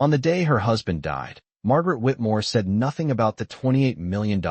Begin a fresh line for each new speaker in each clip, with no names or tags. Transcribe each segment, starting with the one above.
On the day her husband died, Margaret Whitmore said nothing about the $28 million,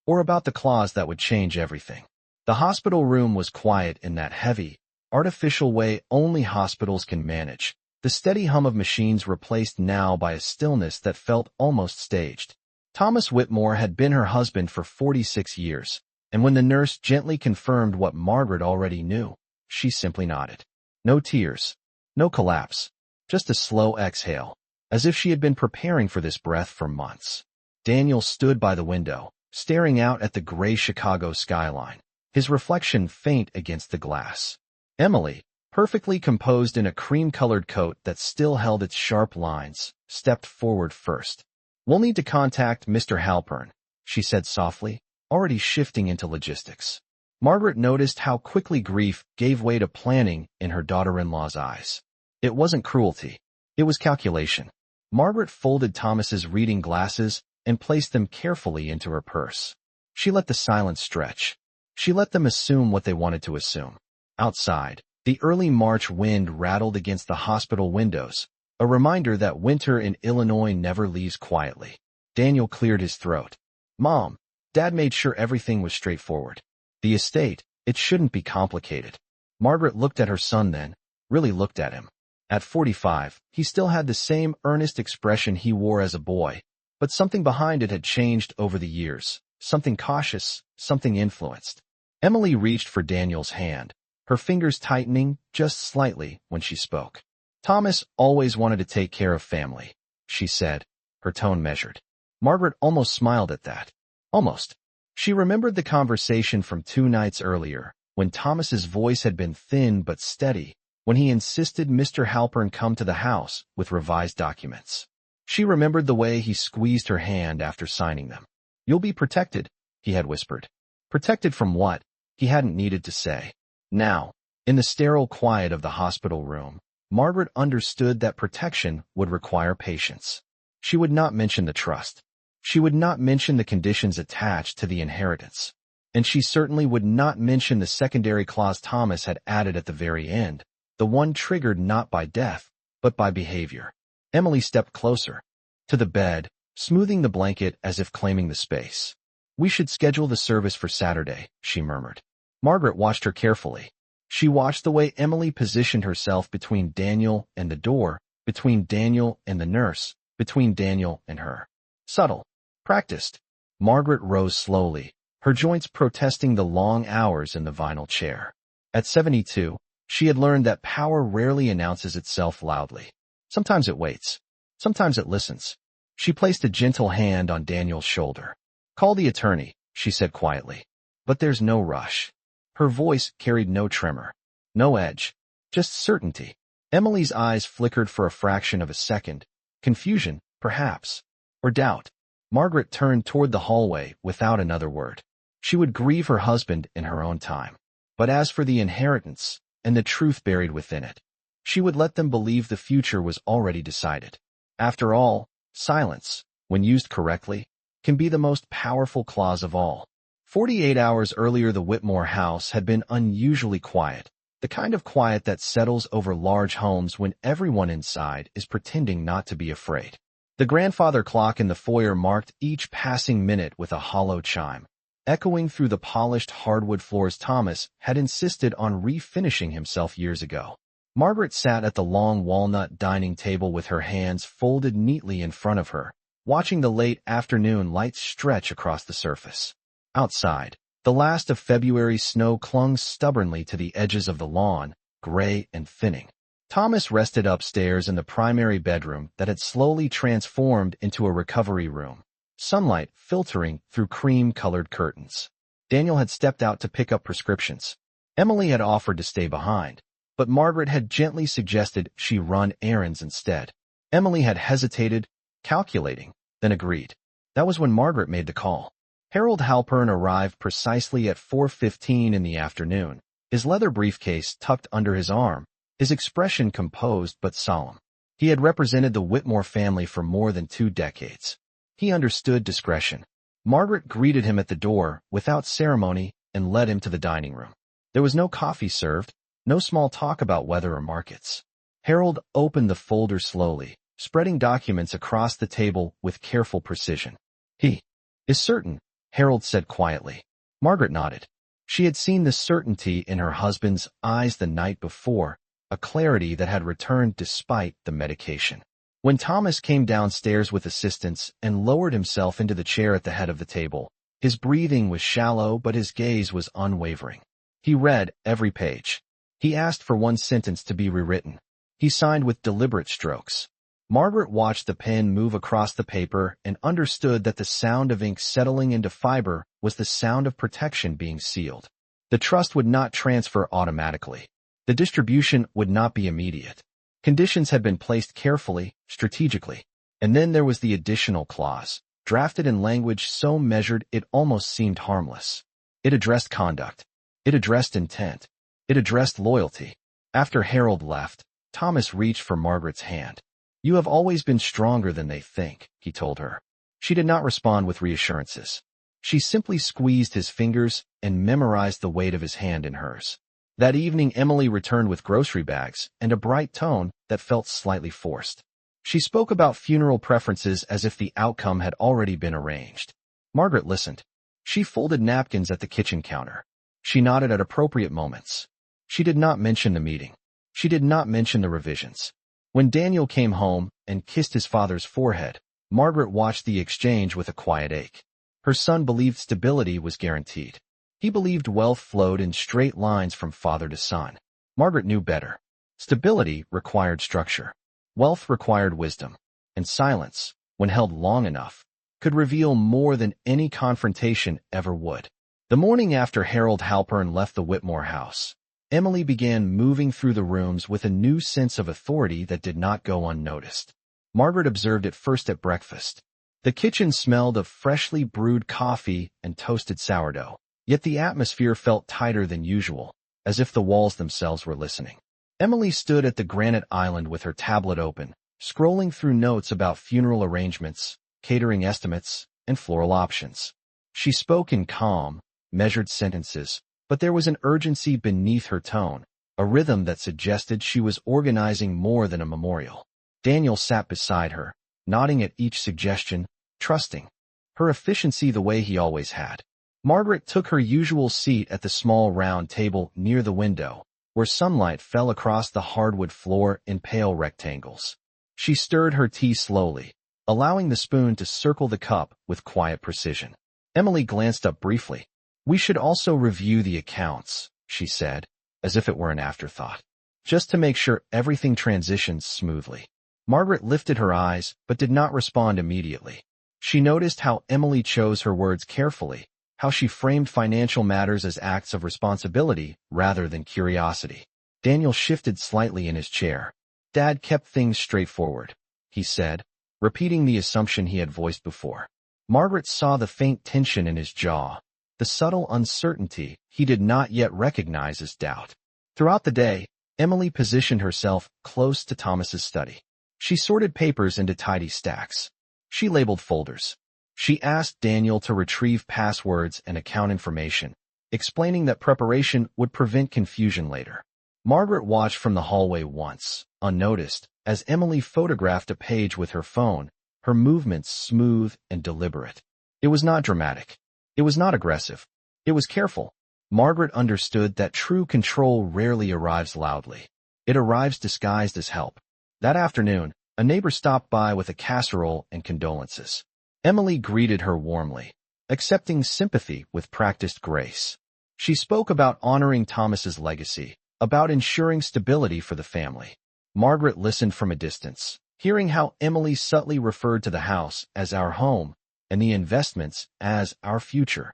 or about the clause that would change everything. The hospital room was quiet in that heavy, artificial way only hospitals can manage, the steady hum of machines replaced now by a stillness that felt almost staged. Thomas Whitmore had been her husband for 46 years, and when the nurse gently confirmed what Margaret already knew, she simply nodded. No tears, no collapse, just a slow exhale, as if she had been preparing for this breath for months. Daniel stood by the window, staring out at the gray Chicago skyline, his reflection faint against the glass. Emily, perfectly composed in a cream-colored coat that still held its sharp lines, stepped forward first. "We'll need to contact Mr. Halpern," she said softly, already shifting into logistics. Margaret noticed how quickly grief gave way to planning in her daughter-in-law's eyes. It wasn't cruelty. It was calculation. Margaret folded Thomas's reading glasses and placed them carefully into her purse. She let the silence stretch. She let them assume what they wanted to assume. Outside, the early March wind rattled against the hospital windows, a reminder that winter in Illinois never leaves quietly. Daniel cleared his throat. "Mom, Dad made sure everything was straightforward. The estate, it shouldn't be complicated." Margaret looked at her son then, really looked at him. At 45, he still had the same earnest expression he wore as a boy, but something behind it had changed over the years, something cautious, something influenced. Emily reached for Daniel's hand, her fingers tightening just slightly when she spoke. "Thomas always wanted to take care of family," she said, her tone measured. Margaret almost smiled at that. Almost. She remembered the conversation from 2 nights earlier, when Thomas's voice had been thin but steady, when he insisted Mr. Halpern come to the house with revised documents. She remembered the way he squeezed her hand after signing them. "You'll be protected," he had whispered. Protected from what? He hadn't needed to say. Now, in the sterile quiet of the hospital room, Margaret understood that protection would require patience. She would not mention the trust. She would not mention the conditions attached to the inheritance. And she certainly would not mention the secondary clause Thomas had added at the very end, the one triggered not by death, but by behavior. Emily stepped closer. To the bed, smoothing the blanket as if claiming the space. "We should schedule the service for Saturday," she murmured. Margaret watched her carefully. She watched the way Emily positioned herself between Daniel and the door, between Daniel and the nurse, between Daniel and her. Subtle. Practiced. Margaret rose slowly, her joints protesting the long hours in the vinyl chair. At 72, she had learned that power rarely announces itself loudly. Sometimes it waits. Sometimes it listens. She placed a gentle hand on Daniel's shoulder. "Call the attorney," she said quietly. "But there's no rush." Her voice carried no tremor, no edge, just certainty. Emily's eyes flickered for a fraction of a second. Confusion, perhaps, or doubt. Margaret turned toward the hallway without another word. She would grieve her husband in her own time. But as for the inheritance, and the truth buried within it, she would let them believe the future was already decided. After all, silence, when used correctly, can be the most powerful clause of all. 48 hours earlier, the Whitmore house had been unusually quiet, the kind of quiet that settles over large homes when everyone inside is pretending not to be afraid. The grandfather clock in the foyer marked each passing minute with a hollow chime, echoing through the polished hardwood floors Thomas had insisted on refinishing himself years ago. Margaret sat at the long walnut dining table with her hands folded neatly in front of her, watching the late afternoon light stretch across the surface. Outside, the last of February's snow clung stubbornly to the edges of the lawn, gray and thinning. Thomas rested upstairs in the primary bedroom that had slowly transformed into a recovery room, sunlight filtering through cream-colored curtains. Daniel had stepped out to pick up prescriptions. Emily had offered to stay behind, but Margaret had gently suggested she run errands instead. Emily had hesitated, calculating, then agreed. That was when Margaret made the call. Harold Halpern arrived precisely at 4:15 in the afternoon, his leather briefcase tucked under his arm, his expression composed but solemn. He had represented the Whitmore family for more than 2 decades. He understood discretion. Margaret greeted him at the door without ceremony and led him to the dining room. There was no coffee served, no small talk about weather or markets. Harold opened the folder slowly, spreading documents across the table with careful precision. "He is certain," Harold said quietly. Margaret nodded. She had seen the certainty in her husband's eyes the night before, a clarity that had returned despite the medication. When Thomas came downstairs with assistance and lowered himself into the chair at the head of the table, his breathing was shallow but his gaze was unwavering. He read every page. He asked for one sentence to be rewritten. He signed with deliberate strokes. Margaret watched the pen move across the paper and understood that the sound of ink settling into fiber was the sound of protection being sealed. The trust would not transfer automatically. The distribution would not be immediate. Conditions had been placed carefully, strategically. And then there was the additional clause, drafted in language so measured it almost seemed harmless. It addressed conduct. It addressed intent. It addressed loyalty. After Harold left, Thomas reached for Margaret's hand. "You have always been stronger than they think," he told her. She did not respond with reassurances. She simply squeezed his fingers and memorized the weight of his hand in hers. That evening, Emily returned with grocery bags and a bright tone that felt slightly forced. She spoke about funeral preferences as if the outcome had already been arranged. Margaret listened. She folded napkins at the kitchen counter. She nodded at appropriate moments. She did not mention the meeting. She did not mention the revisions. When Daniel came home and kissed his father's forehead, Margaret watched the exchange with a quiet ache. Her son believed stability was guaranteed. He believed wealth flowed in straight lines from father to son. Margaret knew better. Stability required structure. Wealth required wisdom. And silence, when held long enough, could reveal more than any confrontation ever would. The morning after Harold Halpern left the Whitmore house, Emily began moving through the rooms with a new sense of authority that did not go unnoticed. Margaret observed it first at breakfast. The kitchen smelled of freshly brewed coffee and toasted sourdough, yet the atmosphere felt tighter than usual, as if the walls themselves were listening. Emily stood at the granite island with her tablet open, scrolling through notes about funeral arrangements, catering estimates, and floral options. She spoke in calm, measured sentences, but there was an urgency beneath her tone, a rhythm that suggested she was organizing more than a memorial. Daniel sat beside her, nodding at each suggestion, trusting her efficiency the way he always had. Margaret took her usual seat at the small round table near the window, where sunlight fell across the hardwood floor in pale rectangles. She stirred her tea slowly, allowing the spoon to circle the cup with quiet precision. Emily glanced up briefly. "We should also review the accounts," she said, as if it were an afterthought, "just to make sure everything transitions smoothly." Margaret lifted her eyes but did not respond immediately. She noticed how Emily chose her words carefully, how she framed financial matters as acts of responsibility rather than curiosity. Daniel shifted slightly in his chair. "Dad kept things straightforward," he said, repeating the assumption he had voiced before. Margaret saw the faint tension in his jaw, the subtle uncertainty he did not yet recognize as doubt. Throughout the day, Emily positioned herself close to Thomas's study. She sorted papers into tidy stacks. She labeled folders. She asked Daniel to retrieve passwords and account information, explaining that preparation would prevent confusion later. Margaret watched from the hallway once, unnoticed, as Emily photographed a page with her phone, her movements smooth and deliberate. It was not dramatic. It was not aggressive. It was careful. Margaret understood that true control rarely arrives loudly. It arrives disguised as help. That afternoon, a neighbor stopped by with a casserole and condolences. Emily greeted her warmly, accepting sympathy with practiced grace. She spoke about honoring Thomas's legacy, about ensuring stability for the family. Margaret listened from a distance, hearing how Emily subtly referred to the house as our home and the investments as our future.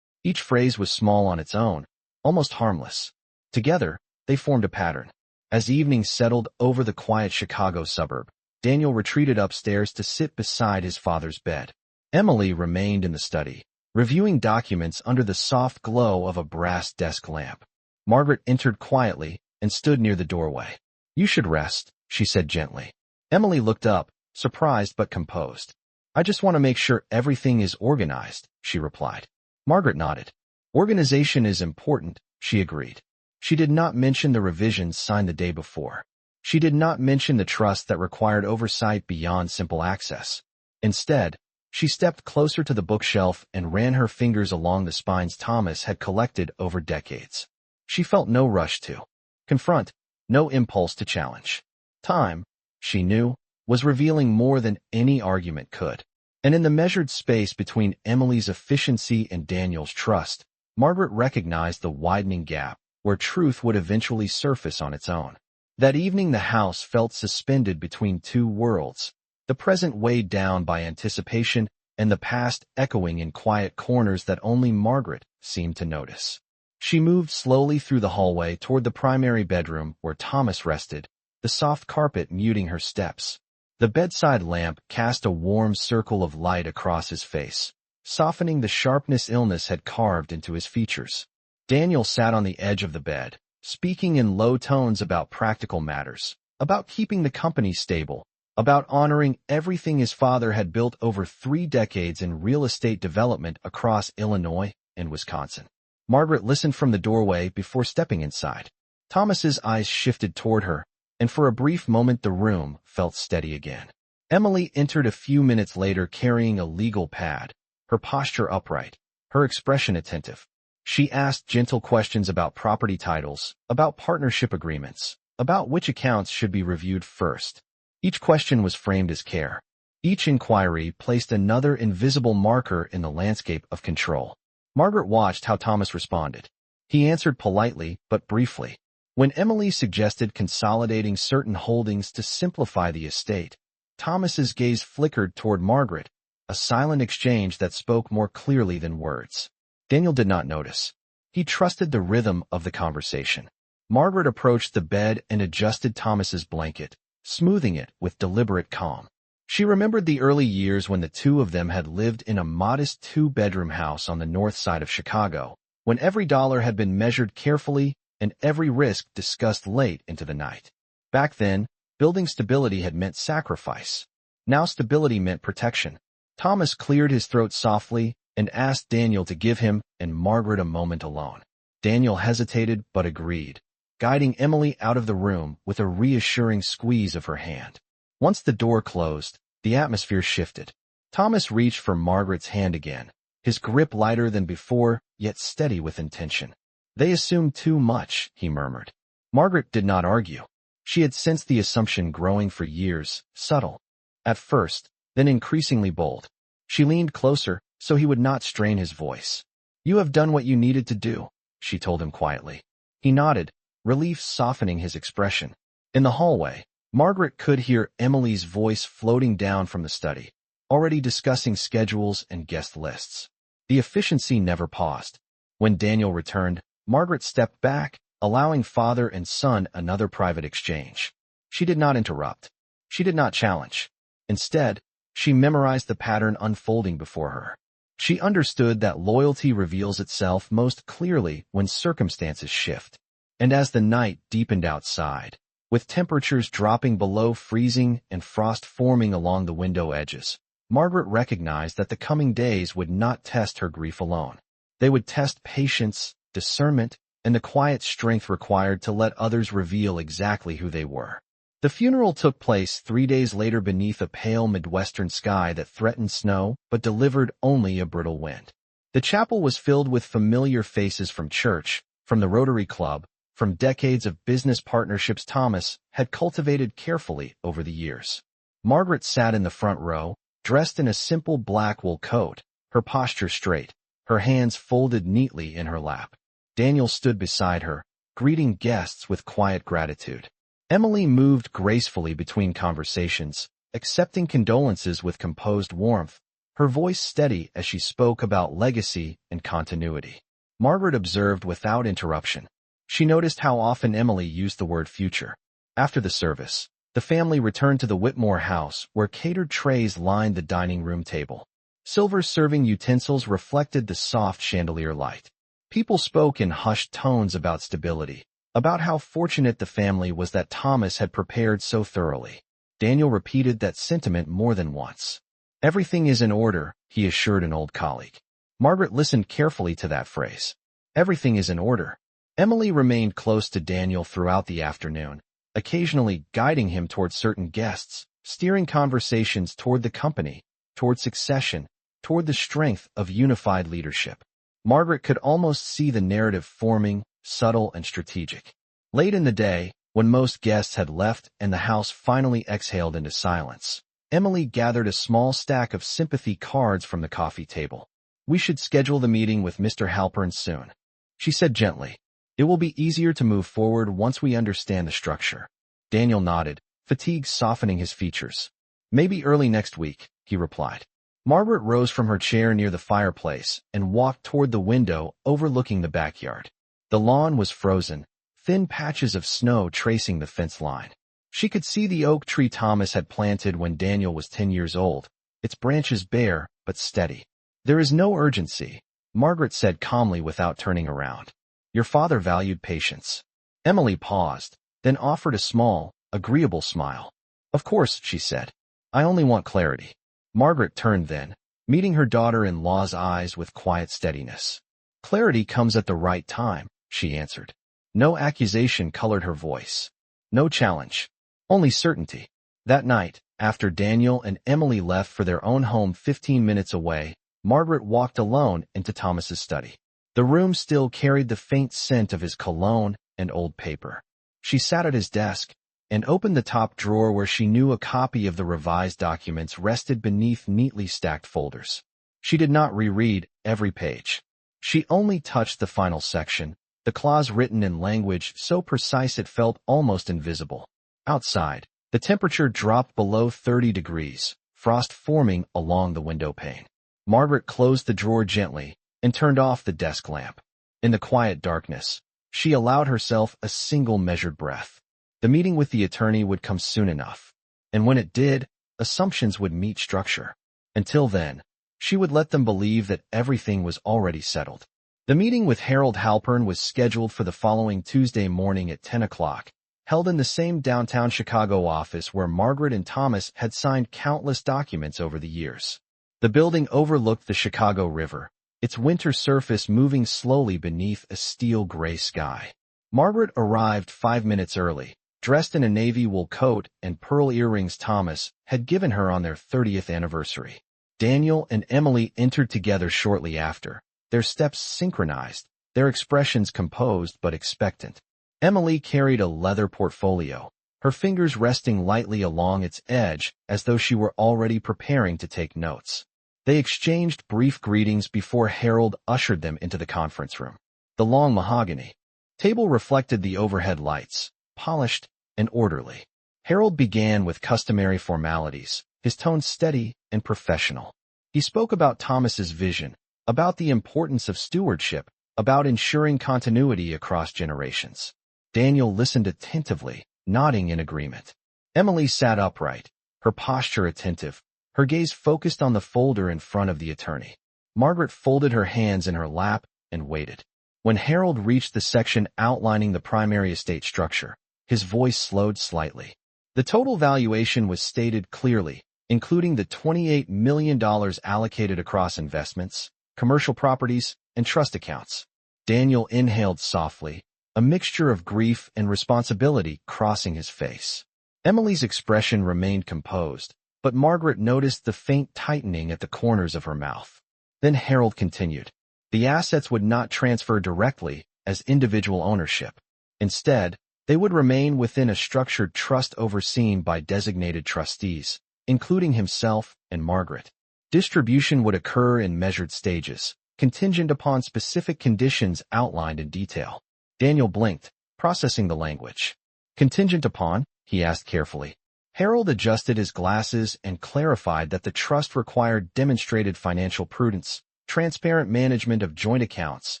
Each phrase was small on its own, almost harmless. Together, they formed a pattern. As evening settled over the quiet Chicago suburb, Daniel retreated upstairs to sit beside his father's bed. Emily remained in the study, reviewing documents under the soft glow of a brass desk lamp. Margaret entered quietly and stood near the doorway. "You should rest," she said gently. Emily looked up, surprised but composed. "I just want to make sure everything is organized," she replied. Margaret nodded. "Organization is important," she agreed. She did not mention the revisions signed the day before. She did not mention the trust that required oversight beyond simple access. Instead, she stepped closer to the bookshelf and ran her fingers along the spines Thomas had collected over decades. She felt no rush to confront, no impulse to challenge. Time, she knew, was revealing more than any argument could. And in the measured space between Emily's efficiency and Daniel's trust, Margaret recognized the widening gap where truth would eventually surface on its own. That evening the house felt suspended between two worlds, the present weighed down by anticipation and the past echoing in quiet corners that only Margaret seemed to notice. She moved slowly through the hallway toward the primary bedroom where Thomas rested, the soft carpet muting her steps. The bedside lamp cast a warm circle of light across his face, softening the sharpness illness had carved into his features. Daniel sat on the edge of the bed, speaking in low tones about practical matters, about keeping the company stable, about honoring everything his father had built over 3 decades in real estate development across Illinois and Wisconsin. Margaret listened from the doorway before stepping inside. Thomas's eyes shifted toward her, and for a brief moment the room felt steady again. Emily entered a few minutes later carrying a legal pad, her posture upright, her expression attentive. She asked gentle questions about property titles, about partnership agreements, about which accounts should be reviewed first. Each question was framed as care. Each inquiry placed another invisible marker in the landscape of control. Margaret watched how Thomas responded. He answered politely but briefly. When Emily suggested consolidating certain holdings to simplify the estate, Thomas's gaze flickered toward Margaret, a silent exchange that spoke more clearly than words. Daniel did not notice. He trusted the rhythm of the conversation. Margaret approached the bed and adjusted Thomas's blanket, smoothing it with deliberate calm. She remembered the early years when the two of them had lived in a modest 2-bedroom house on the north side of Chicago, when every dollar had been measured carefully and every risk discussed late into the night. Back then, building stability had meant sacrifice. Now stability meant protection. Thomas cleared his throat softly and asked Daniel to give him and Margaret a moment alone. Daniel hesitated but agreed, guiding Emily out of the room with a reassuring squeeze of her hand. Once the door closed, the atmosphere shifted. Thomas reached for Margaret's hand again, his grip lighter than before, yet steady with intention. "They assume too much," he murmured. Margaret did not argue. She had sensed the assumption growing for years, subtle. At first, then increasingly bold. She leaned closer, so he would not strain his voice. "You have done what you needed to do," she told him quietly. He nodded, relief softening his expression. In the hallway, Margaret could hear Emily's voice floating down from the study, already discussing schedules and guest lists. The efficiency never paused. When Daniel returned, Margaret stepped back, allowing father and son another private exchange. She did not interrupt. She did not challenge. Instead, she memorized the pattern unfolding before her. She understood that loyalty reveals itself most clearly when circumstances shift. And as the night deepened outside, with temperatures dropping below freezing and frost forming along the window edges, Margaret recognized that the coming days would not test her grief alone. They would test patience, discernment, and the quiet strength required to let others reveal exactly who they were. The funeral took place 3 days later beneath a pale Midwestern sky that threatened snow but delivered only a brittle wind. The chapel was filled with familiar faces from church, from the Rotary Club, from decades of business partnerships Thomas had cultivated carefully over the years. Margaret sat in the front row, dressed in a simple black wool coat, her posture straight, her hands folded neatly in her lap. Daniel stood beside her, greeting guests with quiet gratitude. Emily moved gracefully between conversations, accepting condolences with composed warmth, her voice steady as she spoke about legacy and continuity. Margaret observed without interruption. She noticed how often Emily used the word future. After the service, the family returned to the Whitmore house where catered trays lined the dining room table. Silver serving utensils reflected the soft chandelier light. People spoke in hushed tones about stability, about how fortunate the family was that Thomas had prepared so thoroughly. Daniel repeated that sentiment more than once. "Everything is in order," he assured an old colleague. Margaret listened carefully to that phrase. Everything is in order. Emily remained close to Daniel throughout the afternoon, occasionally guiding him toward certain guests, steering conversations toward the company, toward succession, toward the strength of unified leadership. Margaret could almost see the narrative forming, subtle and strategic. Late in the day, when most guests had left and the house finally exhaled into silence, Emily gathered a small stack of sympathy cards from the coffee table. "We should schedule the meeting with Mr. Halpern soon," she said gently. "It will be easier to move forward once we understand the structure." Daniel nodded, fatigue softening his features. "Maybe early next week," he replied. Margaret rose from her chair near the fireplace and walked toward the window overlooking the backyard. The lawn was frozen, thin patches of snow tracing the fence line. She could see the oak tree Thomas had planted when Daniel was 10 years old, its branches bare but steady. "There is no urgency," Margaret said calmly without turning around. "Your father valued patience." Emily paused, then offered a small, agreeable smile. "Of course," she said. "I only want clarity." Margaret turned then, meeting her daughter-in-law's eyes with quiet steadiness. "Clarity comes at the right time," she answered. No accusation colored her voice. No challenge. Only certainty. That night, after Daniel and Emily left for their own home 15 minutes away, Margaret walked alone into Thomas's study. The room still carried the faint scent of his cologne and old paper. She sat at his desk and opened the top drawer where she knew a copy of the revised documents rested beneath neatly stacked folders. She did not reread every page. She only touched the final section, the clause written in language so precise it felt almost invisible. Outside, the temperature dropped below 30 degrees, frost forming along the window pane. Margaret closed the drawer gently and turned off the desk lamp. In the quiet darkness, she allowed herself a single measured breath. The meeting with the attorney would come soon enough, and when it did, assumptions would meet structure. Until then, she would let them believe that everything was already settled. The meeting with Harold Halpern was scheduled for the following Tuesday morning at 10 o'clock, held in the same downtown Chicago office where Margaret and Thomas had signed countless documents over the years. The building overlooked the Chicago River, its winter surface moving slowly beneath a steel-gray sky. Margaret arrived 5 minutes early, dressed in a navy wool coat and pearl earrings Thomas had given her on their 30th anniversary. Daniel and Emily entered together shortly after, their steps synchronized, their expressions composed but expectant. Emily carried a leather portfolio, her fingers resting lightly along its edge as though she were already preparing to take notes. They exchanged brief greetings before Harold ushered them into the conference room. The long mahogany table reflected the overhead lights, polished and orderly. Harold began with customary formalities, his tone steady and professional. He spoke about Thomas's vision, about the importance of stewardship, about ensuring continuity across generations. Daniel listened attentively, nodding in agreement. Emily sat upright, her posture attentive, her gaze focused on the folder in front of the attorney. Margaret folded her hands in her lap and waited. When Harold reached the section outlining the primary estate structure, his voice slowed slightly. The total valuation was stated clearly, including the $28 million allocated across investments, commercial properties, and trust accounts. Daniel inhaled softly, a mixture of grief and responsibility crossing his face. Emily's expression remained composed, but Margaret noticed the faint tightening at the corners of her mouth. Then Harold continued. The assets would not transfer directly as individual ownership. Instead, they would remain within a structured trust overseen by designated trustees, including himself and Margaret. Distribution would occur in measured stages, contingent upon specific conditions outlined in detail. Daniel blinked, processing the language. "Contingent upon?" he asked carefully. Harold adjusted his glasses and clarified that the trust required demonstrated financial prudence, transparent management of joint accounts,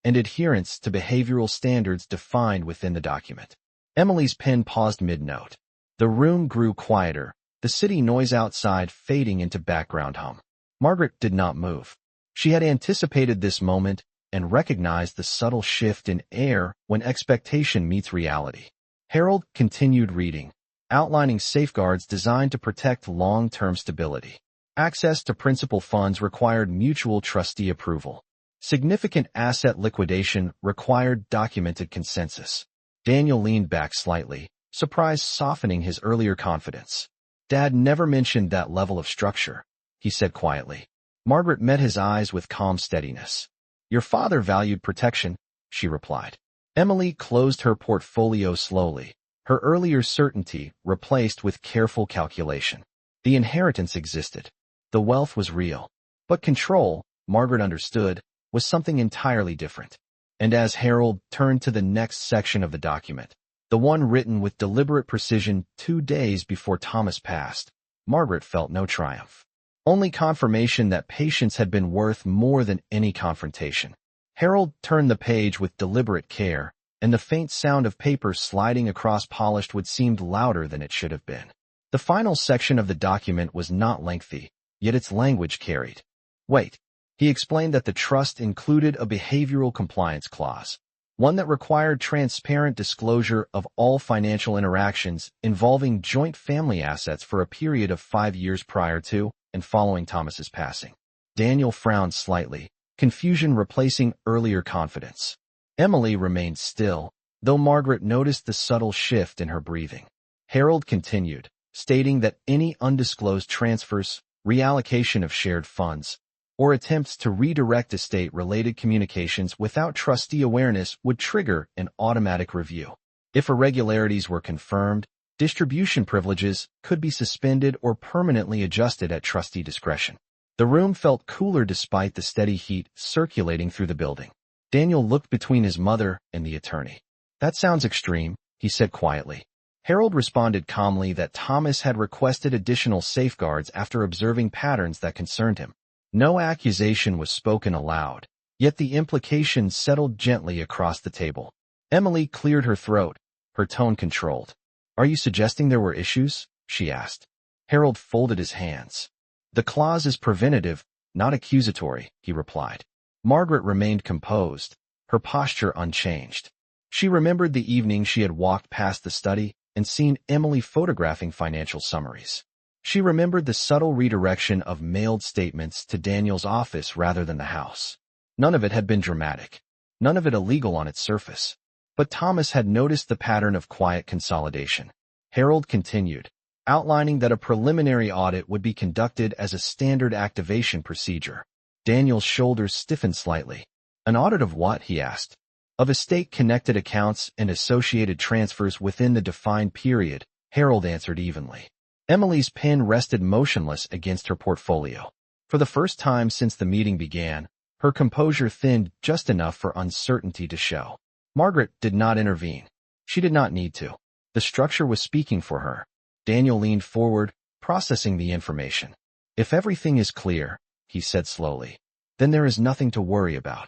and adherence to behavioral standards defined within the document. Emily's pen paused mid-note. The room grew quieter, the city noise outside fading into background hum. Margaret did not move. She had anticipated this moment and recognized the subtle shift in air when expectation meets reality. Harold continued reading, outlining safeguards designed to protect long-term stability. Access to principal funds required mutual trustee approval. Significant asset liquidation required documented consensus. Daniel leaned back slightly, surprise softening his earlier confidence. Dad never mentioned that level of structure, he said quietly. Margaret met his eyes with calm steadiness. Your father valued protection, she replied. Emily closed her portfolio slowly, her earlier certainty replaced with careful calculation. The inheritance existed. The wealth was real. But control, Margaret understood, was something entirely different. And as Harold turned to the next section of the document, the one written with deliberate precision 2 days before Thomas passed, Margaret felt no triumph. Only confirmation that patience had been worth more than any confrontation. Harold turned the page with deliberate care, and the faint sound of paper sliding across polished wood seemed louder than it should have been. The final section of the document was not lengthy, yet its language carried weight. He explained that the trust included a behavioral compliance clause, one that required transparent disclosure of all financial interactions involving joint family assets for a period of 5 years prior to and following Thomas's passing. Daniel frowned slightly, confusion replacing earlier confidence. Emily remained still, though Margaret noticed the subtle shift in her breathing. Harold continued, stating that any undisclosed transfers, reallocation of shared funds, or attempts to redirect estate-related communications without trustee awareness would trigger an automatic review. If irregularities were confirmed, distribution privileges could be suspended or permanently adjusted at trustee discretion. The room felt cooler despite the steady heat circulating through the building. Daniel looked between his mother and the attorney. That sounds extreme, he said quietly. Harold responded calmly that Thomas had requested additional safeguards after observing patterns that concerned him. No accusation was spoken aloud, yet the implication settled gently across the table. Emily cleared her throat, her tone controlled. Are you suggesting there were issues? She asked. Harold folded his hands. The clause is preventative, not accusatory, he replied. Margaret remained composed, her posture unchanged. She remembered the evening she had walked past the study and seen Emily photographing financial summaries. She remembered the subtle redirection of mailed statements to Daniel's office rather than the house. None of it had been dramatic, none of it illegal on its surface. But Thomas had noticed the pattern of quiet consolidation. Harold continued, outlining that a preliminary audit would be conducted as a standard activation procedure. Daniel's shoulders stiffened slightly. An audit of what? He asked. Of estate-connected accounts and associated transfers within the defined period, Harold answered evenly. Emily's pen rested motionless against her portfolio. For the first time since the meeting began, her composure thinned just enough for uncertainty to show. Margaret did not intervene. She did not need to. The structure was speaking for her. Daniel leaned forward, processing the information. If everything is clear, he said slowly, then there is nothing to worry about.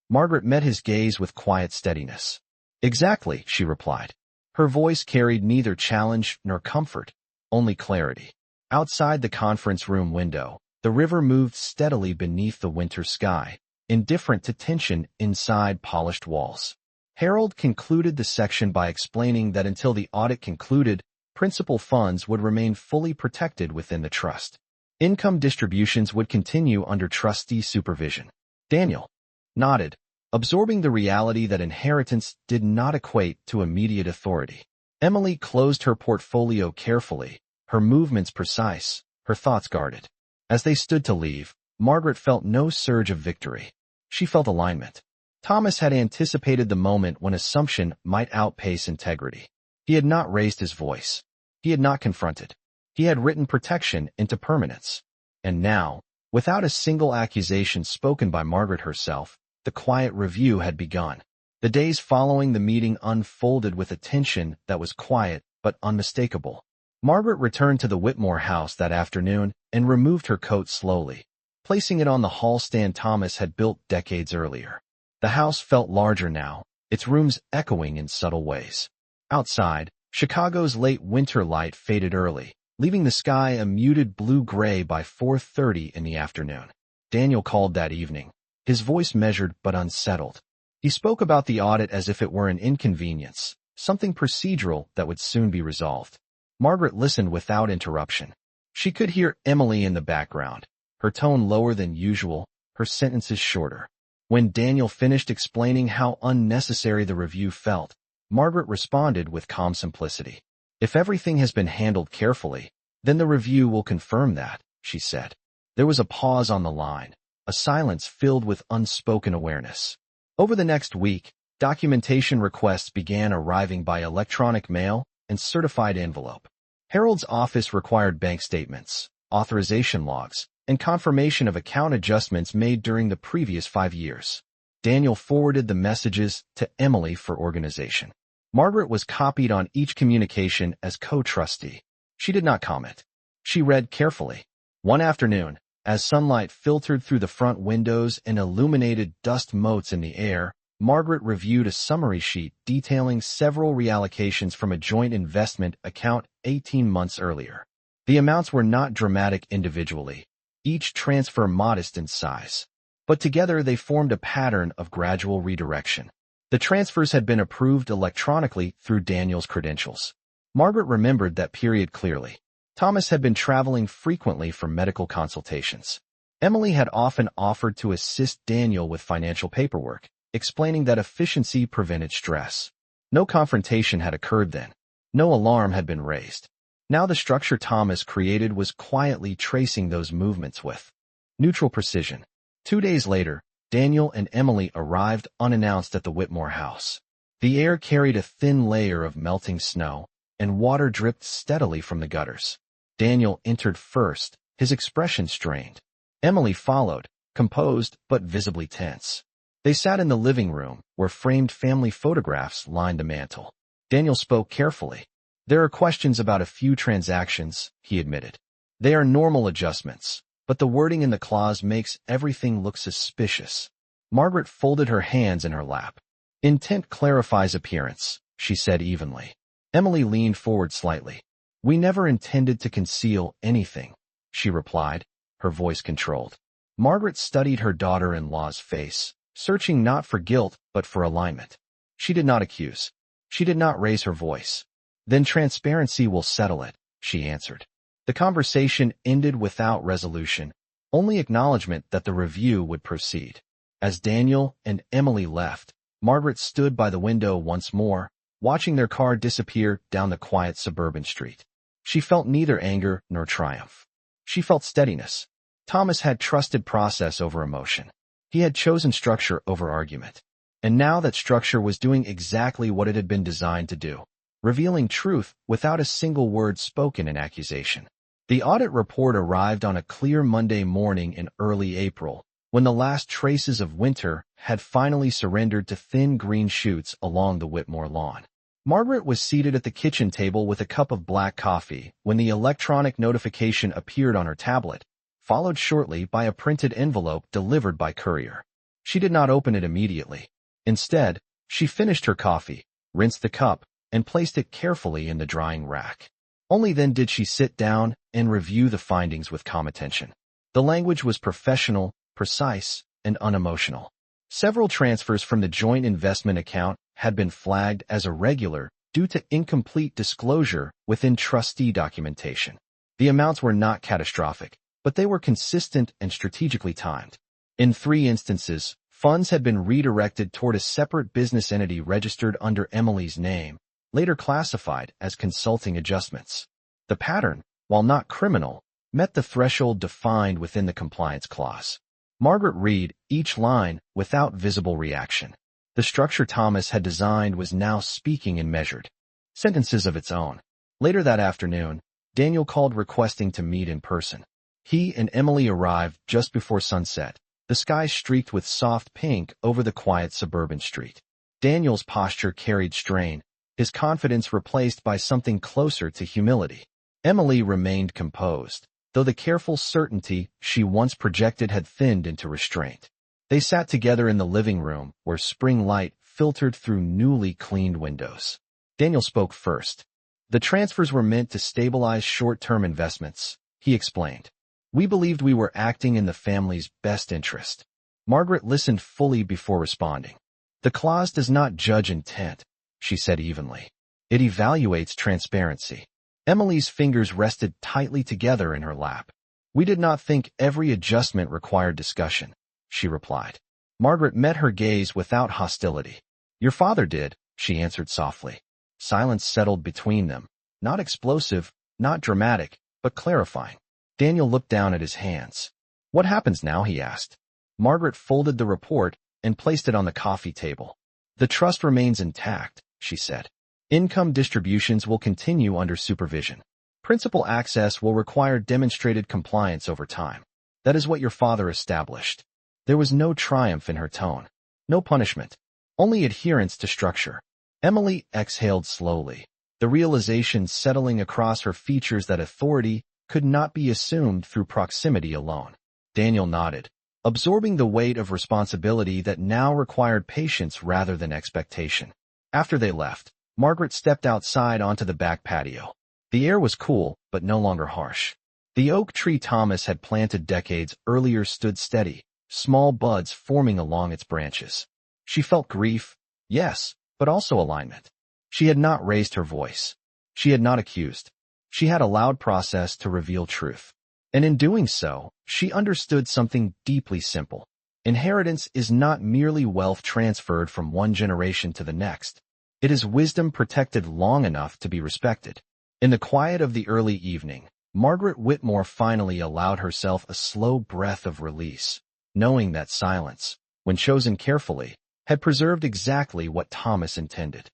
Margaret met his gaze with quiet steadiness. Exactly, she replied. Her voice carried neither challenge nor comfort, only clarity. Outside the conference room window, the river moved steadily beneath the winter sky, indifferent to tension inside polished walls. Harold concluded the section by explaining that until the audit concluded, principal funds would remain fully protected within the trust. Income distributions would continue under trustee supervision. Daniel nodded, absorbing the reality that inheritance did not equate to immediate authority. Emily closed her portfolio carefully, her movements precise, her thoughts guarded. As they stood to leave, Margaret felt no surge of victory. She felt alignment. Thomas had anticipated the moment when assumption might outpace integrity. He had not raised his voice. He had not confronted. He had written protection into permanence. And now, without a single accusation spoken by Margaret herself, the quiet review had begun. The days following the meeting unfolded with a tension that was quiet but unmistakable. Margaret returned to the Whitmore house that afternoon and removed her coat slowly, placing it on the hall stand Thomas had built decades earlier. The house felt larger now, its rooms echoing in subtle ways. Outside, Chicago's late winter light faded early, leaving the sky a muted blue-gray by 4:30 in the afternoon. Daniel called that evening, his voice measured but unsettled. He spoke about the audit as if it were an inconvenience, something procedural that would soon be resolved. Margaret listened without interruption. She could hear Emily in the background, her tone lower than usual, her sentences shorter. When Daniel finished explaining how unnecessary the review felt, Margaret responded with calm simplicity. If everything has been handled carefully, then the review will confirm that, she said. There was a pause on the line, a silence filled with unspoken awareness. Over the next week, documentation requests began arriving by electronic mail and certified envelope. Harold's office required bank statements, authorization logs, and confirmation of account adjustments made during the previous 5 years. Daniel forwarded the messages to Emily for organization. Margaret was copied on each communication as co-trustee. She did not comment. She read carefully. One afternoon, as sunlight filtered through the front windows and illuminated dust motes in the air, Margaret reviewed a summary sheet detailing several reallocations from a joint investment account 18 months earlier. The amounts were not dramatic individually, each transfer modest in size. But together they formed a pattern of gradual redirection. The transfers had been approved electronically through Daniel's credentials. Margaret remembered that period clearly. Thomas had been traveling frequently for medical consultations. Emily had often offered to assist Daniel with financial paperwork, explaining that efficiency prevented stress. No confrontation had occurred then. No alarm had been raised. Now the structure Thomas created was quietly tracing those movements with neutral precision. 2 days later, Daniel and Emily arrived unannounced at the Whitmore house. The air carried a thin layer of melting snow, and water dripped steadily from the gutters. Daniel entered first, his expression strained. Emily followed, composed but visibly tense. They sat in the living room, where framed family photographs lined the mantel. Daniel spoke carefully. There are questions about a few transactions, he admitted. They are normal adjustments, but the wording in the clause makes everything look suspicious. Margaret folded her hands in her lap. Intent clarifies appearance, she said evenly. Emily leaned forward slightly. We never intended to conceal anything, she replied, her voice controlled. Margaret studied her daughter-in-law's face, searching not for guilt but for alignment. She did not accuse. She did not raise her voice. Then transparency will settle it, she answered. The conversation ended without resolution, only acknowledgement that the review would proceed. As Daniel and Emily left, Margaret stood by the window once more, watching their car disappear down the quiet suburban street. She felt neither anger nor triumph. She felt steadiness. Thomas had trusted process over emotion. He had chosen structure over argument. And now that structure was doing exactly what it had been designed to do, revealing truth without a single word spoken in accusation. The audit report arrived on a clear Monday morning in early April, when the last traces of winter had finally surrendered to thin green shoots along the Whitmore lawn. Margaret was seated at the kitchen table with a cup of black coffee when the electronic notification appeared on her tablet, followed shortly by a printed envelope delivered by courier. She did not open it immediately. Instead, she finished her coffee, rinsed the cup, and placed it carefully in the drying rack. Only then did she sit down and review the findings with calm attention. The language was professional, precise, and unemotional. Several transfers from the joint investment account had been flagged as irregular due to incomplete disclosure within trustee documentation. The amounts were not catastrophic, but they were consistent and strategically timed. In 3 instances, funds had been redirected toward a separate business entity registered under Emily's name, later classified as consulting adjustments. The pattern, while not criminal, met the threshold defined within the compliance clause. Margaret read each line without visible reaction. The structure Thomas had designed was now speaking in measured sentences of its own. Later that afternoon, Daniel called requesting to meet in person. He and Emily arrived just before sunset, the sky streaked with soft pink over the quiet suburban street. Daniel's posture carried strain, his confidence replaced by something closer to humility. Emily remained composed, though the careful certainty she once projected had thinned into restraint. They sat together in the living room, where spring light filtered through newly cleaned windows. Daniel spoke first. The transfers were meant to stabilize short-term investments, he explained. We believed we were acting in the family's best interest. Margaret listened fully before responding. The clause does not judge intent, she said evenly. It evaluates transparency. Emily's fingers rested tightly together in her lap. We did not think every adjustment required discussion, she replied. Margaret met her gaze without hostility. Your father did, she answered softly. Silence settled between them. Not explosive, not dramatic, but clarifying. Daniel looked down at his hands. What happens now? He asked. Margaret folded the report and placed it on the coffee table. The trust remains intact, she said. Income distributions will continue under supervision. Principal access will require demonstrated compliance over time. That is what your father established. There was no triumph in her tone. No punishment. Only adherence to structure. Emily exhaled slowly, the realization settling across her features that authority could not be assumed through proximity alone. Daniel nodded, absorbing the weight of responsibility that now required patience rather than expectation. After they left, Margaret stepped outside onto the back patio. The air was cool, but no longer harsh. The oak tree Thomas had planted decades earlier stood steady, small buds forming along its branches. She felt grief, yes, but also alignment. She had not raised her voice. She had not accused. She had allowed process to reveal truth. And in doing so, she understood something deeply simple. Inheritance is not merely wealth transferred from one generation to the next. It is wisdom protected long enough to be respected. In the quiet of the early evening, Margaret Whitmore finally allowed herself a slow breath of release, knowing that silence, when chosen carefully, had preserved exactly what Thomas intended.